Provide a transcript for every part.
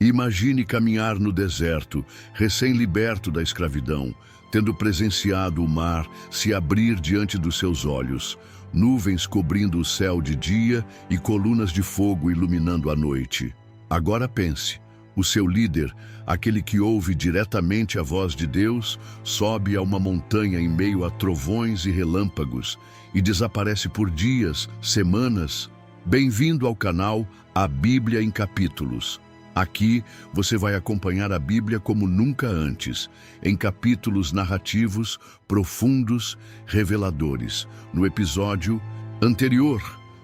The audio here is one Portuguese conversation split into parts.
Imagine caminhar no deserto, recém-liberto da escravidão, tendo presenciado o mar se abrir diante dos seus olhos, nuvens cobrindo o céu de dia e colunas de fogo iluminando a noite. Agora pense, o seu líder, aquele que ouve diretamente a voz de Deus, sobe a uma montanha em meio a trovões e relâmpagos e desaparece por dias, semanas. Bem-vindo ao canal A Bíblia em Capítulos. Aqui você vai acompanhar a Bíblia como nunca antes, em capítulos narrativos, profundos, reveladores. No episódio anterior,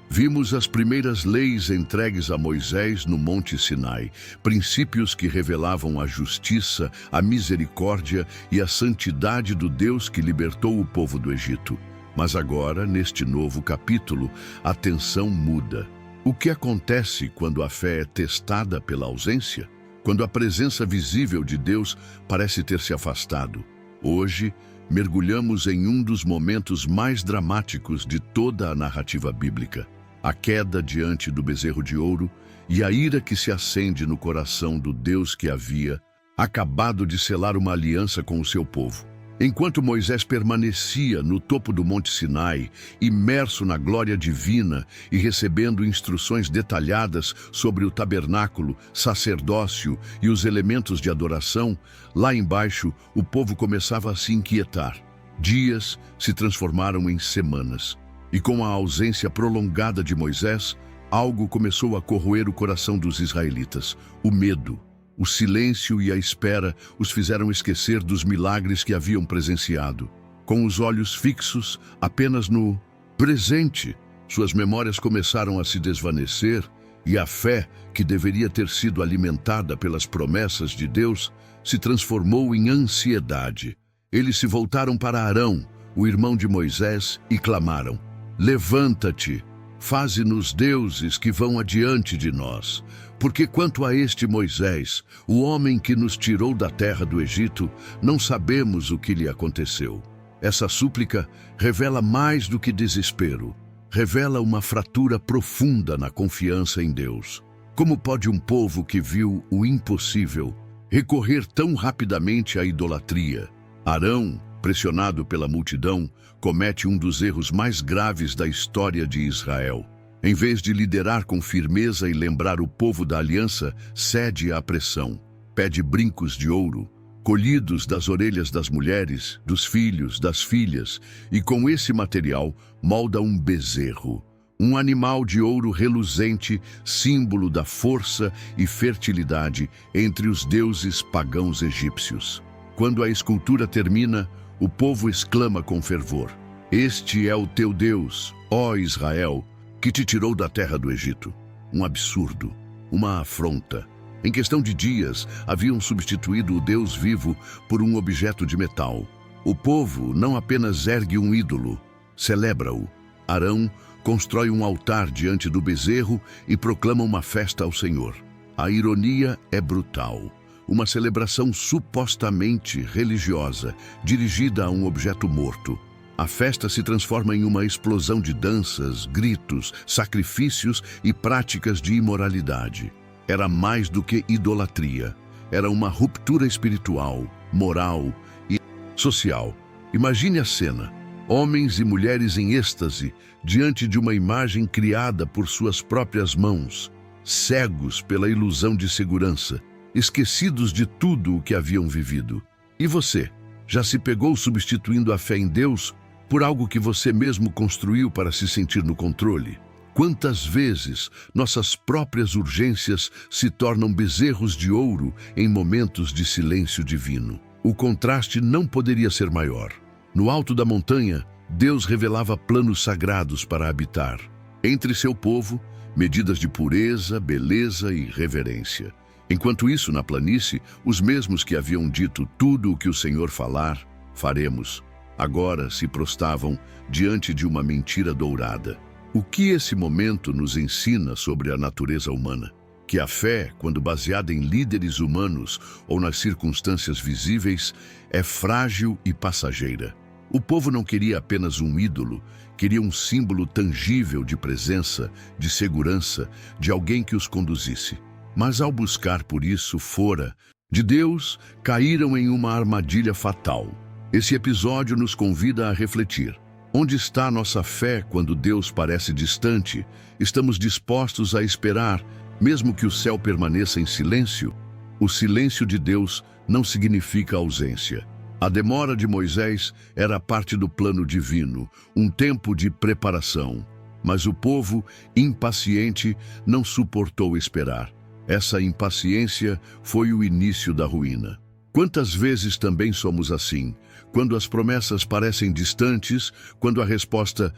vimos as primeiras leis entregues a Moisés no Monte Sinai, princípios que revelavam a justiça, a misericórdia e a santidade do Deus que libertou o povo do Egito. Mas agora, neste novo capítulo, a tensão muda. O que acontece quando a fé é testada pela ausência? Quando a presença visível de Deus parece ter se afastado? Hoje, mergulhamos em um dos momentos mais dramáticos de toda a narrativa bíblica. A queda diante do bezerro de ouro e a ira que se acende no coração do Deus que havia acabado de selar uma aliança com o seu povo. Enquanto Moisés permanecia no topo do Monte Sinai, imerso na glória divina e recebendo instruções detalhadas sobre o tabernáculo, sacerdócio e os elementos de adoração, lá embaixo o povo começava a se inquietar. Dias se transformaram em semanas. E com a ausência prolongada de Moisés, algo começou a corroer o coração dos israelitas: o medo. O silêncio e a espera os fizeram esquecer dos milagres que haviam presenciado. Com os olhos fixos apenas no presente, suas memórias começaram a se desvanecer e a fé, que deveria ter sido alimentada pelas promessas de Deus, se transformou em ansiedade. Eles se voltaram para Arão, o irmão de Moisés, e clamaram: "Levanta-te, faze-nos deuses que vão adiante de nós. Porque quanto a este Moisés, o homem que nos tirou da terra do Egito, não sabemos o que lhe aconteceu." Essa súplica revela mais do que desespero. Revela uma fratura profunda na confiança em Deus. Como pode um povo que viu o impossível recorrer tão rapidamente à idolatria? Arão, pressionado pela multidão, comete um dos erros mais graves da história de Israel. Em vez de liderar com firmeza e lembrar o povo da aliança, cede à pressão. Pede brincos de ouro, colhidos das orelhas das mulheres, dos filhos, das filhas, e com esse material molda um bezerro, um animal de ouro reluzente, símbolo da força e fertilidade entre os deuses pagãos egípcios. Quando a escultura termina, o povo exclama com fervor: "Este é o teu Deus, ó Israel, que te tirou da terra do Egito." Um absurdo, uma afronta. Em questão de dias, haviam substituído o Deus vivo por um objeto de metal. O povo não apenas ergue um ídolo, celebra-o. Arão constrói um altar diante do bezerro e proclama uma festa ao Senhor. A ironia é brutal. Uma celebração supostamente religiosa, dirigida a um objeto morto. A festa se transforma em uma explosão de danças, gritos, sacrifícios e práticas de imoralidade. Era mais do que idolatria. Era uma ruptura espiritual, moral e social. Imagine a cena: homens e mulheres em êxtase diante de uma imagem criada por suas próprias mãos, cegos pela ilusão de segurança, esquecidos de tudo o que haviam vivido. E você, já se pegou substituindo a fé em Deus por algo que você mesmo construiu para se sentir no controle? Quantas vezes nossas próprias urgências se tornam bezerros de ouro em momentos de silêncio divino? O contraste não poderia ser maior. No alto da montanha, Deus revelava planos sagrados para habitar. Entre seu povo, medidas de pureza, beleza e reverência. Enquanto isso, na planície, os mesmos que haviam dito tudo o que o Senhor falar, faremos, agora se prostravam diante de uma mentira dourada. O que esse momento nos ensina sobre a natureza humana? Que a fé, quando baseada em líderes humanos ou nas circunstâncias visíveis, é frágil e passageira. O povo não queria apenas um ídolo, queria um símbolo tangível de presença, de segurança, de alguém que os conduzisse. mas ao buscar por isso fora de Deus, caíram em uma armadilha fatal. Esse episódio nos convida a refletir. Onde está nossa fé quando Deus parece distante? Estamos dispostos a esperar, mesmo que o céu permaneça em silêncio? O silêncio de Deus não significa ausência. A demora de Moisés era parte do plano divino, um tempo de preparação. Mas o povo, impaciente, não suportou esperar. Essa impaciência foi o início da ruína. Quantas vezes também somos assim, quando as promessas parecem distantes, quando a resposta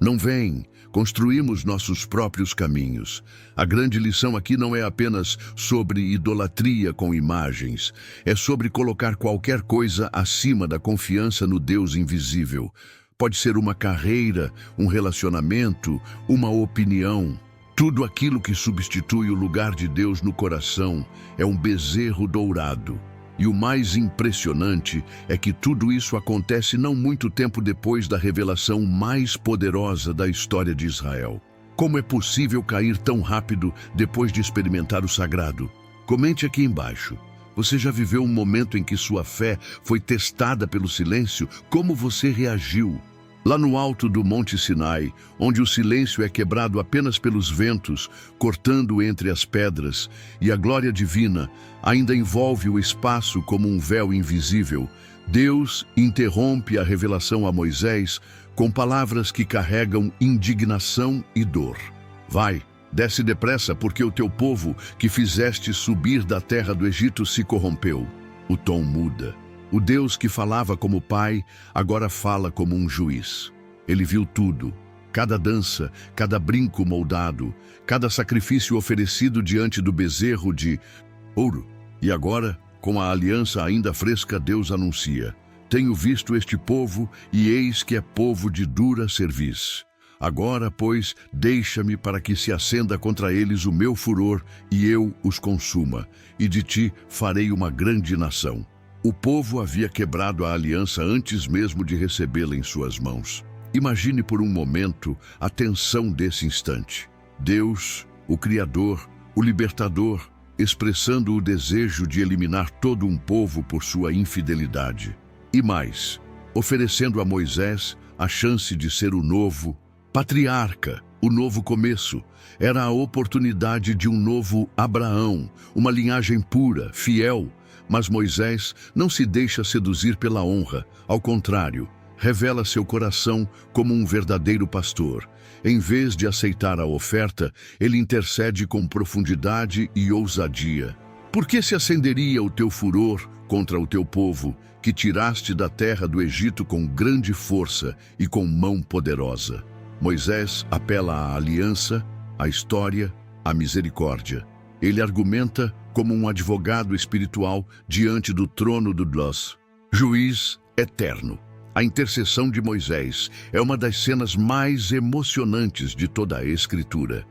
não vem, construímos nossos próprios caminhos. A grande lição aqui não é apenas sobre idolatria com imagens, é sobre colocar qualquer coisa acima da confiança no Deus invisível. Pode ser uma carreira, um relacionamento, uma opinião. Tudo aquilo que substitui o lugar de Deus no coração é um bezerro dourado. E o mais impressionante é que tudo isso acontece não muito tempo depois da revelação mais poderosa da história de Israel. Como é possível cair tão rápido depois de experimentar o sagrado? Comente aqui embaixo. Você já viveu um momento em que sua fé foi testada pelo silêncio? Como você reagiu? Lá no alto do Monte Sinai, onde o silêncio é quebrado apenas pelos ventos, cortando entre as pedras, e a glória divina ainda envolve o espaço como um véu invisível, Deus interrompe a revelação a Moisés com palavras que carregam indignação e dor. Vai, desce depressa, porque o teu povo que fizeste subir da terra do Egito se corrompeu. O tom muda. O Deus que falava como pai, agora fala como um juiz. Ele viu tudo, cada dança, cada brinco moldado, cada sacrifício oferecido diante do bezerro de ouro. E agora, com a aliança ainda fresca, Deus anuncia: tenho visto este povo, e eis que é povo de dura cerviz. Agora, pois, deixa-me para que se acenda contra eles o meu furor, e eu os consuma, e de ti farei uma grande nação. O povo havia quebrado a aliança antes mesmo de recebê-la em suas mãos. Imagine por um momento a tensão desse instante. Deus, o Criador, o Libertador, expressando o desejo de eliminar todo um povo por sua infidelidade. E mais, oferecendo a Moisés a chance de ser o novo patriarca, o novo começo. Era a oportunidade de um novo Abraão, uma linhagem pura, fiel. Mas Moisés não se deixa seduzir pela honra. Ao contrário, revela seu coração como um verdadeiro pastor. Em vez de aceitar a oferta, ele intercede com profundidade e ousadia. Por que se acenderia o teu furor contra o teu povo, que tiraste da terra do Egito com grande força e com mão poderosa? Moisés apela à aliança, à história, à misericórdia. Ele argumenta como um advogado espiritual diante do trono do Deus, juiz eterno. A intercessão de Moisés é uma das cenas mais emocionantes de toda a Escritura.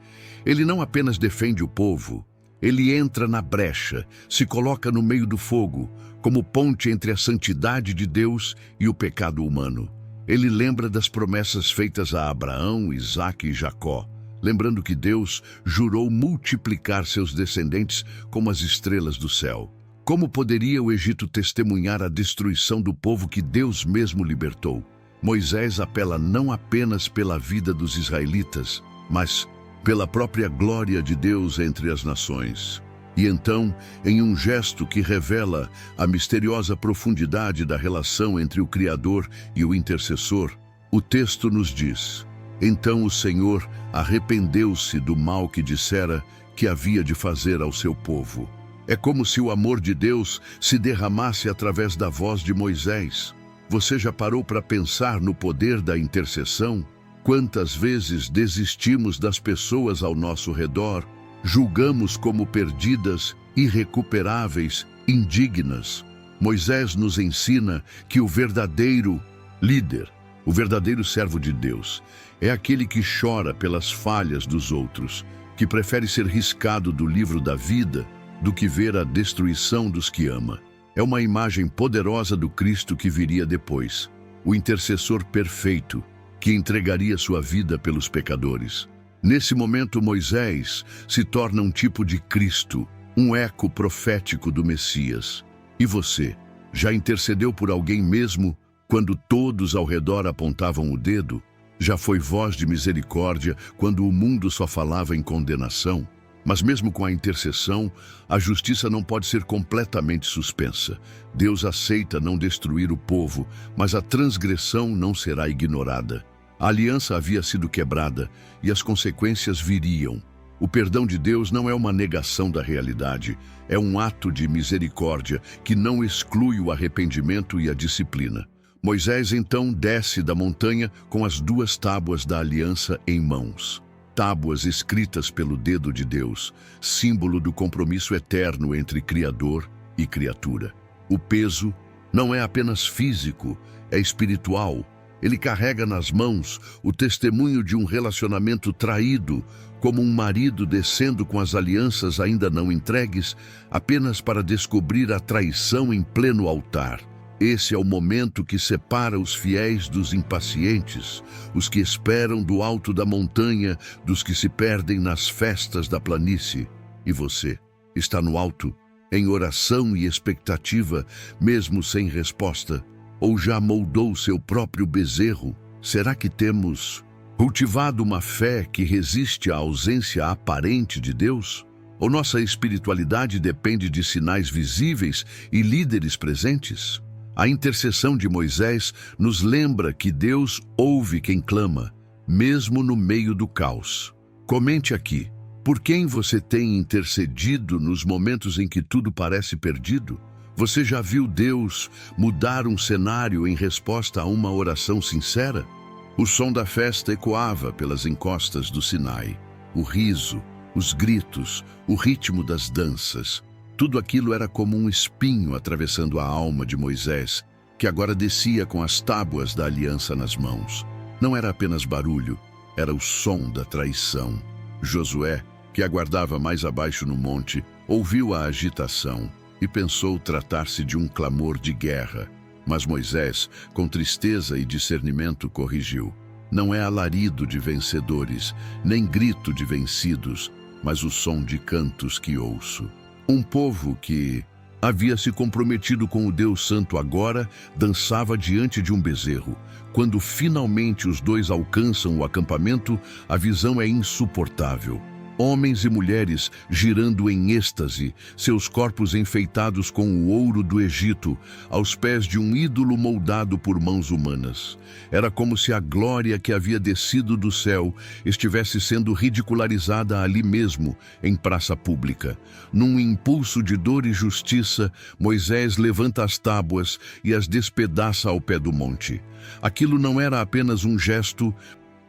Ele não apenas defende o povo, ele entra na brecha, se coloca no meio do fogo, como ponte entre a santidade de Deus e o pecado humano. Ele lembra das promessas feitas a Abraão, Isaque e Jacó, lembrando que Deus jurou multiplicar seus descendentes como as estrelas do céu. Como poderia o Egito testemunhar a destruição do povo que Deus mesmo libertou? Moisés apela não apenas pela vida dos israelitas, mas pela própria glória de Deus entre as nações. E então, em um gesto que revela a misteriosa profundidade da relação entre o Criador e o intercessor, o texto nos diz: então o Senhor arrependeu-se do mal que dissera que havia de fazer ao seu povo. É como se o amor de Deus se derramasse através da voz de Moisés. Você já parou para pensar no poder da intercessão? Quantas vezes desistimos das pessoas ao nosso redor, julgamos como perdidas, irrecuperáveis, indignas. Moisés nos ensina que o verdadeiro líder, o verdadeiro servo de Deus, é aquele que chora pelas falhas dos outros, que prefere ser riscado do livro da vida do que ver a destruição dos que ama. É uma imagem poderosa do Cristo que viria depois, o intercessor perfeito, que entregaria sua vida pelos pecadores. Nesse momento, Moisés se torna um tipo de Cristo, um eco profético do Messias. E você, já intercedeu por alguém mesmo quando todos ao redor apontavam o dedo? Já foi voz de misericórdia quando o mundo só falava em condenação? Mas mesmo com a intercessão, a justiça não pode ser completamente suspensa. Deus aceita não destruir o povo, mas a transgressão não será ignorada. A aliança havia sido quebrada e as consequências viriam. O perdão de Deus não é uma negação da realidade, é um ato de misericórdia que não exclui o arrependimento e a disciplina. Moisés então desce da montanha com as 2 tábuas da aliança em mãos. Tábuas escritas pelo dedo de Deus, símbolo do compromisso eterno entre Criador e criatura. O peso não é apenas físico, é espiritual. Ele carrega nas mãos o testemunho de um relacionamento traído, como um marido descendo com as alianças ainda não entregues, apenas para descobrir a traição em pleno altar. Esse é o momento que separa os fiéis dos impacientes, os que esperam do alto da montanha, dos que se perdem nas festas da planície. E você está no alto, em oração e expectativa, mesmo sem resposta? Ou já moldou seu próprio bezerro? Será que temos cultivado uma fé que resiste à ausência aparente de Deus? Ou nossa espiritualidade depende de sinais visíveis e líderes presentes? A intercessão de Moisés nos lembra que Deus ouve quem clama, mesmo no meio do caos. Comente aqui, por quem você tem intercedido nos momentos em que tudo parece perdido? Você já viu Deus mudar um cenário em resposta a uma oração sincera? O som da festa ecoava pelas encostas do Sinai. O riso, os gritos, o ritmo das danças. Tudo aquilo era como um espinho atravessando a alma de Moisés, que agora descia com as tábuas da aliança nas mãos. Não era apenas barulho, era o som da traição. Josué, que aguardava mais abaixo no monte, ouviu a agitação e pensou tratar-se de um clamor de guerra. Mas Moisés, com tristeza e discernimento, corrigiu. Não é alarido de vencedores, nem grito de vencidos, mas o som de cantos que ouço. Um povo que havia se comprometido com o Deus Santo agora dançava diante de um bezerro. Quando finalmente os 2 alcançam o acampamento, a visão é insuportável. Homens e mulheres girando em êxtase, seus corpos enfeitados com o ouro do Egito, aos pés de um ídolo moldado por mãos humanas. Era como se a glória que havia descido do céu estivesse sendo ridicularizada ali mesmo, em praça pública. Num impulso de dor e justiça, Moisés levanta as tábuas e as despedaça ao pé do monte. Aquilo não era apenas um gesto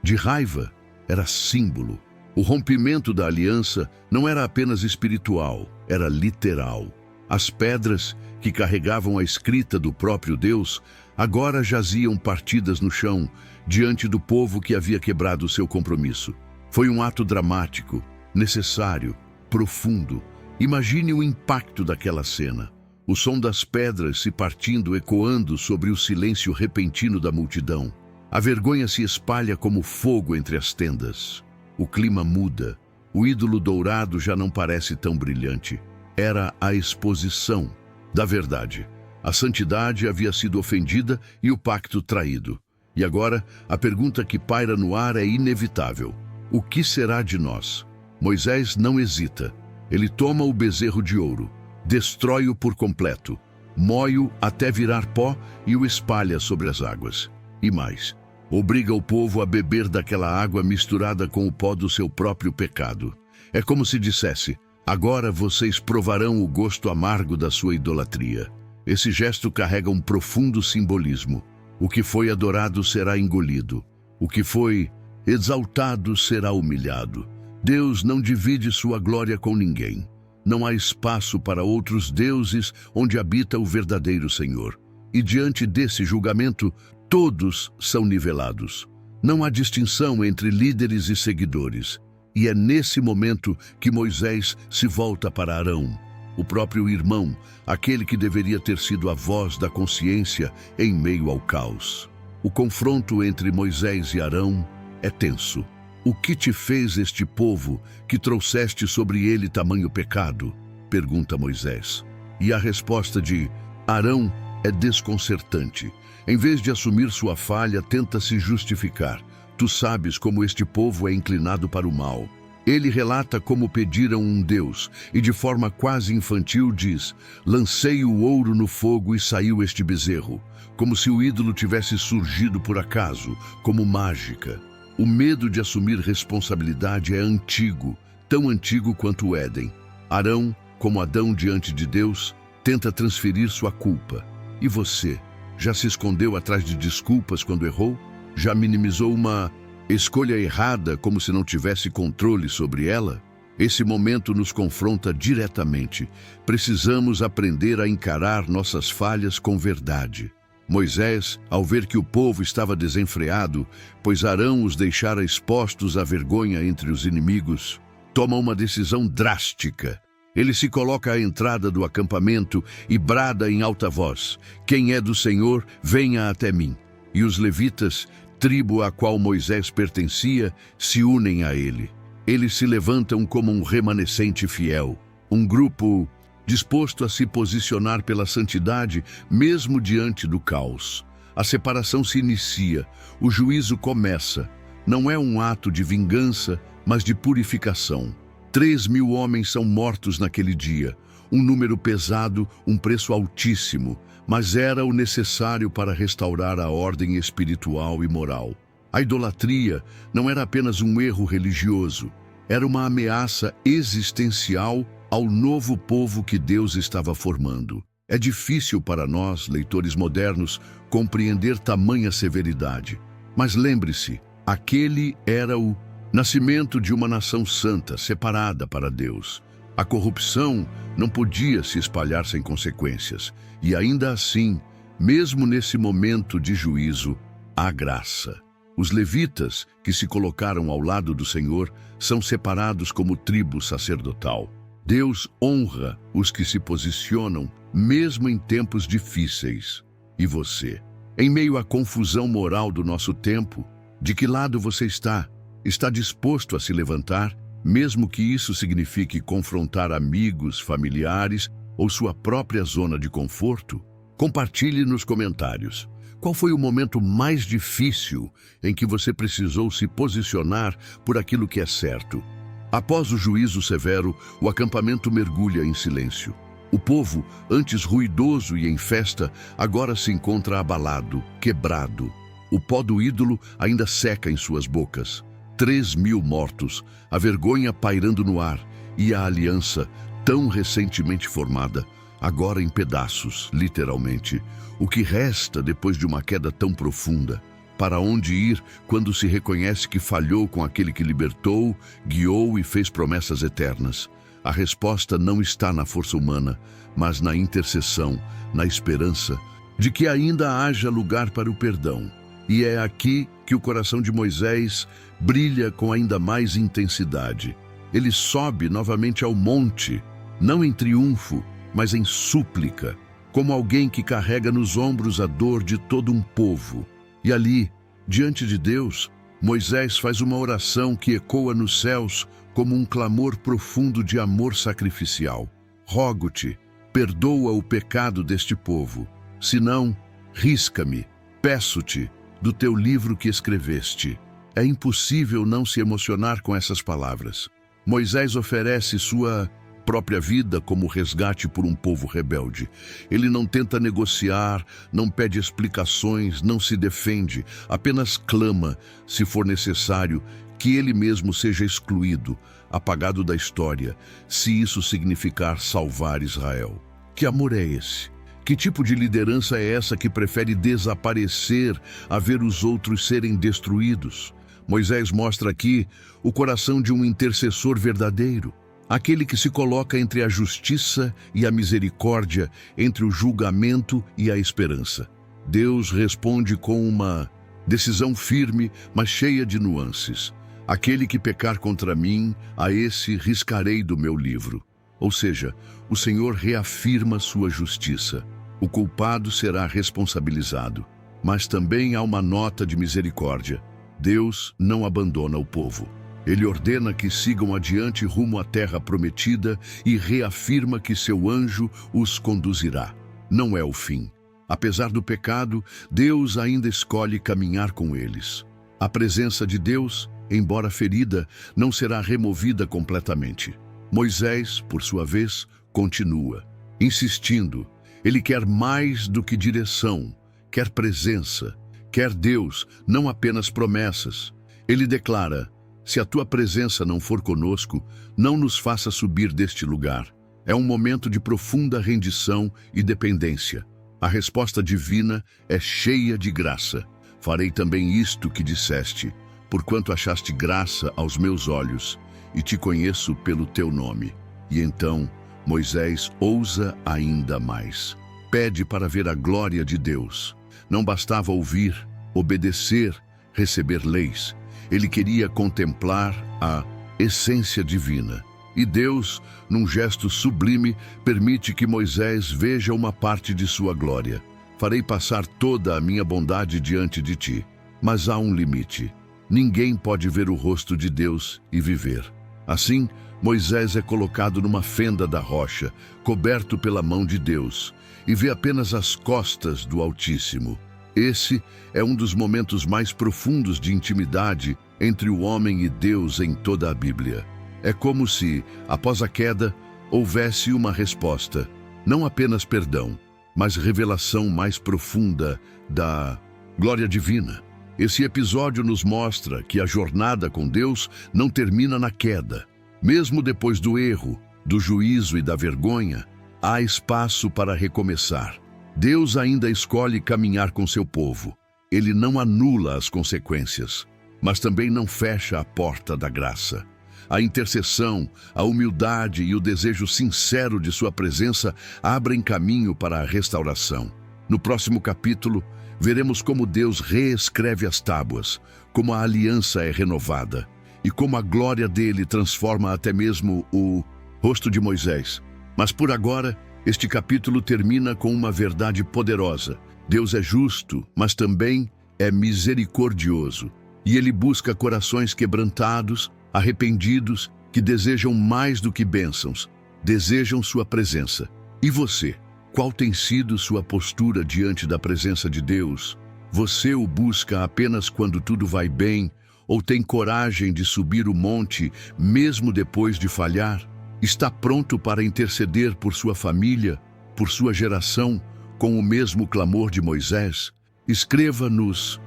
de raiva, era símbolo. O rompimento da aliança não era apenas espiritual, era literal. As pedras, que carregavam a escrita do próprio Deus, agora jaziam partidas no chão, diante do povo que havia quebrado seu compromisso. Foi um ato dramático, necessário, profundo. Imagine o impacto daquela cena. O som das pedras se partindo ecoando sobre o silêncio repentino da multidão. A vergonha se espalha como fogo entre as tendas. O clima muda. O ídolo dourado já não parece tão brilhante. Era a exposição da verdade. A santidade havia sido ofendida e o pacto traído. E agora, a pergunta que paira no ar é inevitável. O que será de nós? Moisés não hesita. Ele toma o bezerro de ouro, destrói-o por completo, mói-o até virar pó e o espalha sobre as águas. E mais, obriga o povo a beber daquela água misturada com o pó do seu próprio pecado. É como se dissesse: agora vocês provarão o gosto amargo da sua idolatria. Esse gesto carrega um profundo simbolismo. O que foi adorado será engolido. O que foi exaltado será humilhado. Deus não divide sua glória com ninguém. Não há espaço para outros deuses onde habita o verdadeiro Senhor. E diante desse julgamento, todos são nivelados. Não há distinção entre líderes e seguidores. E é nesse momento que Moisés se volta para Arão, o próprio irmão, aquele que deveria ter sido a voz da consciência em meio ao caos. O confronto entre Moisés e Arão é tenso. O que te fez este povo que trouxeste sobre ele tamanho pecado? Pergunta Moisés. E a resposta de Arão é desconcertante. Em vez de assumir sua falha, tenta se justificar. Tu sabes como este povo é inclinado para o mal. Ele relata como pediram um Deus e de forma quase infantil diz: lancei o ouro no fogo e saiu este bezerro, como se o ídolo tivesse surgido por acaso, como mágica. O medo de assumir responsabilidade é antigo, tão antigo quanto o Éden. Arão, como Adão diante de Deus, tenta transferir sua culpa. E você, já se escondeu atrás de desculpas quando errou? Já minimizou uma escolha errada como se não tivesse controle sobre ela? Esse momento nos confronta diretamente. Precisamos aprender a encarar nossas falhas com verdade. Moisés, ao ver que o povo estava desenfreado, pois Arão os deixara expostos à vergonha entre os inimigos, toma uma decisão drástica. Ele se coloca à entrada do acampamento e brada em alta voz: quem é do Senhor, venha até mim. E os levitas, tribo a qual Moisés pertencia, se unem a ele. Eles se levantam como um remanescente fiel, um grupo disposto a se posicionar pela santidade, mesmo diante do caos. A separação se inicia, o juízo começa. Não é um ato de vingança, mas de purificação. 3.000 homens são mortos naquele dia, um número pesado, um preço altíssimo, mas era o necessário para restaurar a ordem espiritual e moral. A idolatria não era apenas um erro religioso, era uma ameaça existencial ao novo povo que Deus estava formando. É difícil para nós, leitores modernos, compreender tamanha severidade. Mas lembre-se, aquele era o nascimento de uma nação santa, separada para Deus. A corrupção não podia se espalhar sem consequências. E ainda assim, mesmo nesse momento de juízo, há graça. Os levitas, que se colocaram ao lado do Senhor, são separados como tribo sacerdotal. Deus honra os que se posicionam, mesmo em tempos difíceis. E você? Em meio à confusão moral do nosso tempo, de que lado você está? Está disposto a se levantar, mesmo que isso signifique confrontar amigos, familiares ou sua própria zona de conforto? Compartilhe nos comentários. Qual foi o momento mais difícil em que você precisou se posicionar por aquilo que é certo? Após o juízo severo, o acampamento mergulha em silêncio. O povo, antes ruidoso e em festa, agora se encontra abalado, quebrado. O pó do ídolo ainda seca em suas bocas. 3.000 mortos, a vergonha pairando no ar e a aliança, tão recentemente formada, agora em pedaços, literalmente. O que resta depois de uma queda tão profunda? Para onde ir quando se reconhece que falhou com aquele que libertou, guiou e fez promessas eternas? A resposta não está na força humana, mas na intercessão, na esperança de que ainda haja lugar para o perdão. E é aqui que o coração de Moisés brilha com ainda mais intensidade. Ele sobe novamente ao monte, não em triunfo, mas em súplica, como alguém que carrega nos ombros a dor de todo um povo. E ali, diante de Deus, Moisés faz uma oração que ecoa nos céus como um clamor profundo de amor sacrificial. Rogo-te, perdoa o pecado deste povo, senão, risca-me, peço-te, do teu livro que escreveste. É impossível não se emocionar com essas palavras. Moisés oferece sua própria vida como resgate por um povo rebelde. Ele não tenta negociar, não pede explicações, não se defende, apenas clama, se for necessário, que ele mesmo seja excluído, apagado da história, se isso significar salvar Israel. Que amor é esse? Que tipo de liderança é essa que prefere desaparecer a ver os outros serem destruídos? Moisés mostra aqui o coração de um intercessor verdadeiro, aquele que se coloca entre a justiça e a misericórdia, entre o julgamento e a esperança. Deus responde com uma decisão firme, mas cheia de nuances. Aquele que pecar contra mim, a esse riscarei do meu livro. Ou seja, o Senhor reafirma sua justiça. O culpado será responsabilizado. Mas também há uma nota de misericórdia. Deus não abandona o povo. Ele ordena que sigam adiante rumo à terra prometida e reafirma que seu anjo os conduzirá. Não é o fim. Apesar do pecado, Deus ainda escolhe caminhar com eles. A presença de Deus, embora ferida, não será removida completamente. Moisés, por sua vez, continua, insistindo. Ele quer mais do que direção, quer presença, quer Deus, não apenas promessas. Ele declara: se a tua presença não for conosco, não nos faça subir deste lugar. É um momento de profunda rendição e dependência. A resposta divina é cheia de graça. Farei também isto que disseste, porquanto achaste graça aos meus olhos, e te conheço pelo teu nome. E então Moisés ousa ainda mais. Pede para ver a glória de Deus. Não bastava ouvir, obedecer, receber leis. Ele queria contemplar a essência divina. E Deus, num gesto sublime, permite que Moisés veja uma parte de sua glória. Farei passar toda a minha bondade diante de ti. Mas há um limite. Ninguém pode ver o rosto de Deus e viver. Assim, Moisés é colocado numa fenda da rocha, coberto pela mão de Deus, e vê apenas as costas do Altíssimo. Esse é um dos momentos mais profundos de intimidade entre o homem e Deus em toda a Bíblia. É como se, após a queda, houvesse uma resposta, não apenas perdão, mas revelação mais profunda da glória divina. Esse episódio nos mostra que a jornada com Deus não termina na queda. Mesmo depois do erro, do juízo e da vergonha, há espaço para recomeçar. Deus ainda escolhe caminhar com seu povo. Ele não anula as consequências, mas também não fecha a porta da graça. A intercessão, a humildade e o desejo sincero de sua presença abrem caminho para a restauração. No próximo capítulo, veremos como Deus reescreve as tábuas, como a aliança é renovada e como a glória dele transforma até mesmo o rosto de Moisés. Mas por agora, este capítulo termina com uma verdade poderosa. Deus é justo, mas também é misericordioso. E ele busca corações quebrantados, arrependidos, que desejam mais do que bênçãos, desejam sua presença. E você? Qual tem sido sua postura diante da presença de Deus? Você o busca apenas quando tudo vai bem, ou tem coragem de subir o monte mesmo depois de falhar? Está pronto para interceder por sua família, por sua geração, com o mesmo clamor de Moisés? Escreva nos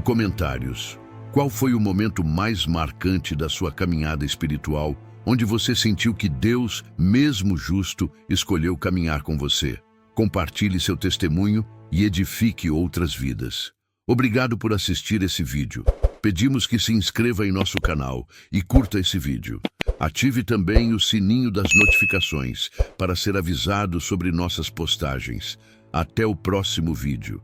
comentários. Qual foi o momento mais marcante da sua caminhada espiritual, onde você sentiu que Deus, mesmo justo, escolheu caminhar com você? Compartilhe seu testemunho e edifique outras vidas. Obrigado por assistir esse vídeo. Pedimos que se inscreva em nosso canal e curta esse vídeo. Ative também o sininho das notificações para ser avisado sobre nossas postagens. Até o próximo vídeo.